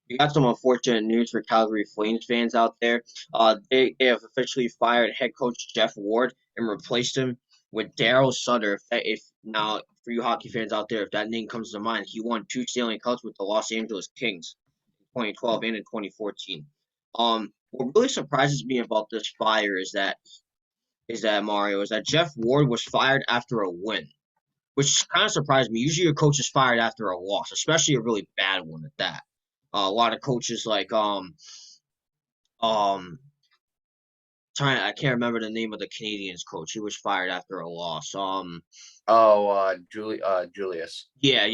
We got some unfortunate news for Calgary Flames fans out there. They have officially fired head coach Geoff Ward and replaced him with Darryl Sutter. If now for you hockey fans out there, if that name comes to mind, he won two Stanley Cups with the Los Angeles Kings in 2012 and in 2014. What really surprises me about this fire is that Mario is that Geoff Ward was fired after a win, which kind of surprised me. Usually, a coach is fired after a loss, especially a really bad one at that. A lot of coaches like um trying I can't remember the name of the Canadians coach. He was fired after a loss. Oh, Julius. Yeah.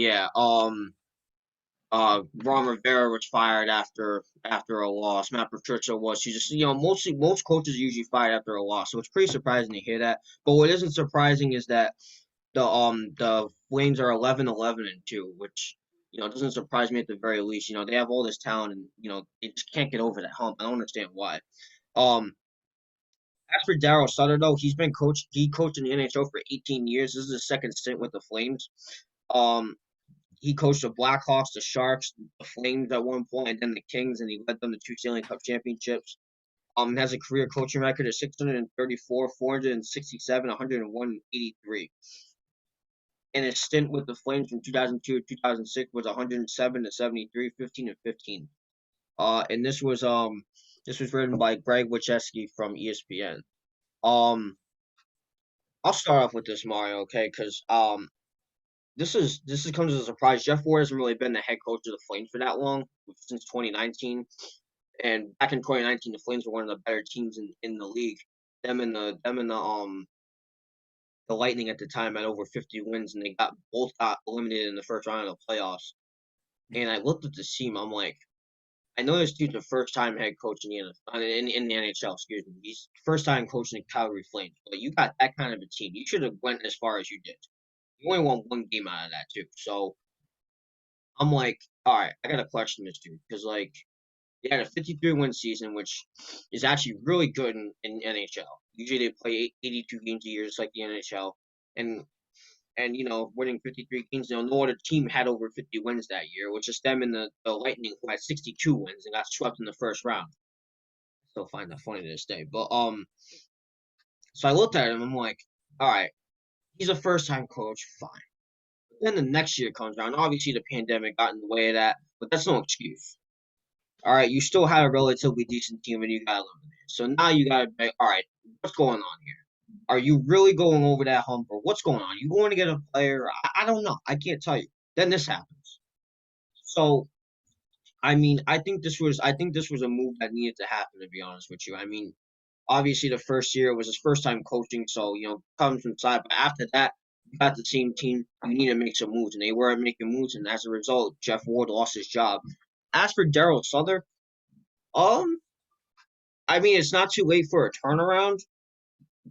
Ron Rivera was fired after a loss. Matt Patricia was. He just most coaches are usually fired after a loss, so it's pretty surprising to hear that. But what isn't surprising is that the Flames are 11-11-2, which doesn't surprise me at the very least. They have all this talent, and they just can't get over that hump. I don't understand why. Um, as for Darryl Sutter, though, he coached in the NHL for 18 years. This is his second stint with the Flames. Um, he coached the Blackhawks, the Sharks, the Flames at one point, and then the Kings, and he led them to two Stanley Cup championships. Has a career coaching record of 634, 467, 101, 83. And his stint with the Flames from 2002 to 2006 was 107 to 73, 15 and 15. And this was written by Greg Wachowski from ESPN. Um, I'll start off with this, Mario, okay? Because this comes as a surprise. Geoff Ward hasn't really been the head coach of the Flames for that long, since 2019. And back in 2019, the Flames were one of the better teams in the league. The Lightning at the time had over 50 wins, and they both got eliminated in the first round of the playoffs. And I looked at this team. I'm like, I know this dude's the first time head coach in the in the NHL. Excuse me, he's first time coaching the Calgary Flames. But you got that kind of a team. You should have went as far as you did. You only won one game out of that too. So I'm like, all right, I gotta question this dude because they had a 53 win season, which is actually really good in NHL. Usually they play 82 games a year, just like the NHL, and winning 53 games. No other team had over 50 wins that year, which is them and the Lightning, who had 62 wins and got swept in the first round. I still find that funny to this day. But so I looked at him. I'm like, all right, he's a first time coach, fine. But then the next year comes around. Obviously, the pandemic got in the way of that, but that's no excuse. All right, you still had a relatively decent team and you got eliminated. So now you got to be, all right, what's going on here? Are you really going over that hump or what's going on? You going to get a player? I don't know. I can't tell you. Then this happens. So I mean, I think this was a move that needed to happen. To be honest with you, I mean, obviously the first year was his first time coaching, so comes from side. But after that, you got the same team. You need to make some moves, and they weren't making moves, and as a result, Geoff Ward lost his job. As for Darryl Sutter, um, I mean, it's not too late for a turnaround.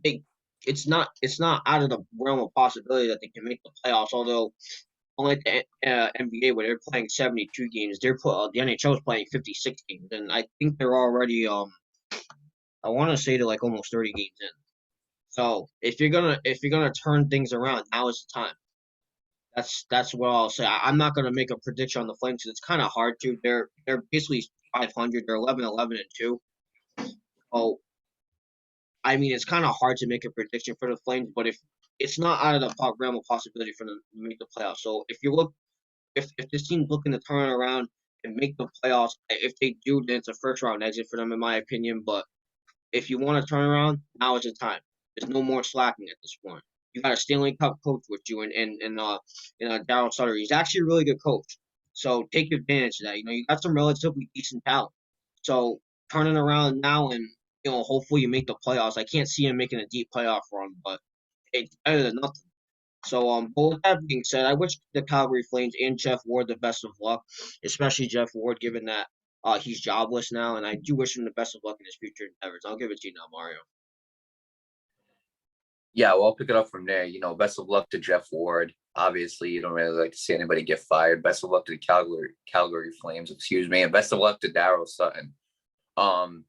They, it's not out of the realm of possibility that they can make the playoffs. Although, unlike the NBA where they're playing 72 games, the NHL is playing 56 games, and I think they're already I want to say to like almost 30 games in. So if you're gonna turn things around, now is the time. That's what I'll say. I'm not gonna make a prediction on the Flames because it's kind of hard to. They're basically 500. They're 11-11-2. Oh, I mean, it's kind of hard to make a prediction for the Flames, but if it's not out of the realm of possibility for them to make the playoffs. So if this team's looking to turn around and make the playoffs, if they do, then it's a first round exit for them, in my opinion. But if you want to turn around, now is the time. There's no more slacking at this point. You got a Stanley Cup coach with you, and Darryl Sutter. He's actually a really good coach. So take advantage of that. You got some relatively decent talent. So turning around now and hopefully you make the playoffs. I can't see him making a deep playoff run, but it's better than nothing. So, but with that being said, I wish the Calgary Flames and Geoff Ward the best of luck, especially Geoff Ward, given that he's jobless now, and I do wish him the best of luck in his future endeavors. I'll give it to you now, Mario. Yeah, well, I'll pick it up from there. Best of luck to Geoff Ward. Obviously, you don't really like to see anybody get fired. Best of luck to the Calgary Flames, excuse me, and best of luck to Darryl Sutton. Um,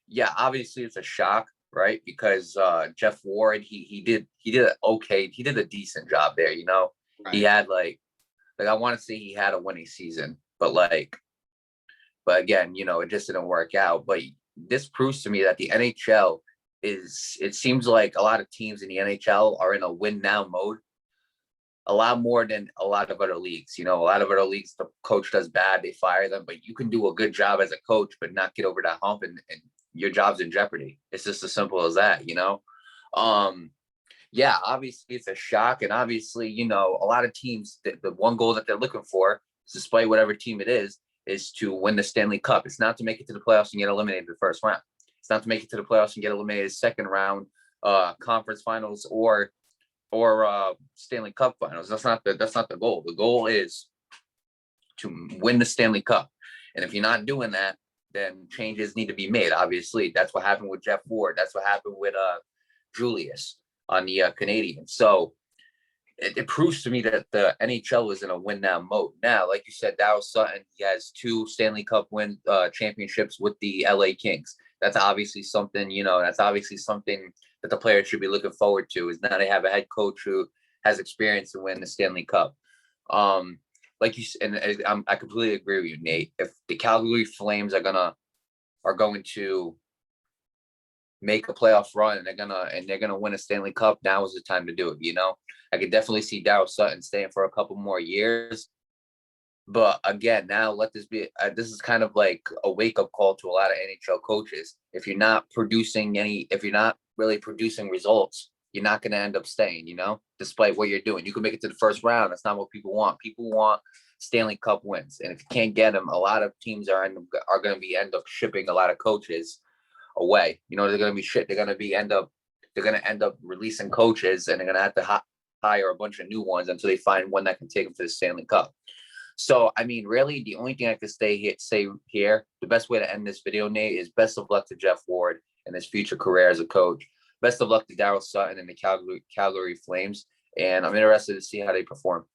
yeah, obviously it's a shock, right? Because Geoff Ward, he did a decent job there. He Right. had like I want to say he had a winning season, but But again, it just didn't work out. But this proves to me that the NHL it seems like a lot of teams in the NHL are in a win now mode a lot more than a lot of other leagues. A lot of other leagues, the coach does bad, they fire them, but you can do a good job as a coach, but not get over that hump, and your job's in jeopardy. It's just as simple as that. Yeah, obviously it's a shock. And obviously, a lot of teams, the one goal that they're looking for, despite whatever team it is to win the Stanley Cup. It's not to make it to the playoffs and get eliminated the first round. It's not to make it to the playoffs and get eliminated second round, conference finals, or Stanley Cup finals. That's not the goal. The goal is to win the Stanley Cup. And if you're not doing that, then changes need to be made. Obviously, that's what happened with Geoff Ward. That's what happened with Julius on the Canadians. So it proves to me that the NHL is in a win now mode. Now, like you said, Darryl Sutter, he has 2 Stanley Cup championships with the LA Kings. That's obviously something, that the players should be looking forward to, is now they have a head coach who has experience to win the Stanley Cup. Like you said, and I completely agree with you, Nate. If the Calgary Flames are going to make a playoff run and they're gonna win a Stanley Cup, now is the time to do it. I could definitely see Darryl Sutton staying for a couple more years. But again, now let this be. This is kind of like a wake up call to a lot of NHL coaches. If you're not really producing results, you're not going to end up staying. Despite what you're doing, you can make it to the first round. That's not what people want. People want Stanley Cup wins, and if you can't get them, a lot of teams are going to end up shipping a lot of coaches away. They're going to be shit. They're going to end up releasing coaches, and they're going to have to hire a bunch of new ones until they find one that can take them to the Stanley Cup. So, really, the only thing I could say here, the best way to end this video, Nate, is best of luck to Geoff Ward in his future career as a coach. Best of luck to Darryl Sutton and the Calgary Flames. And I'm interested to see how they perform.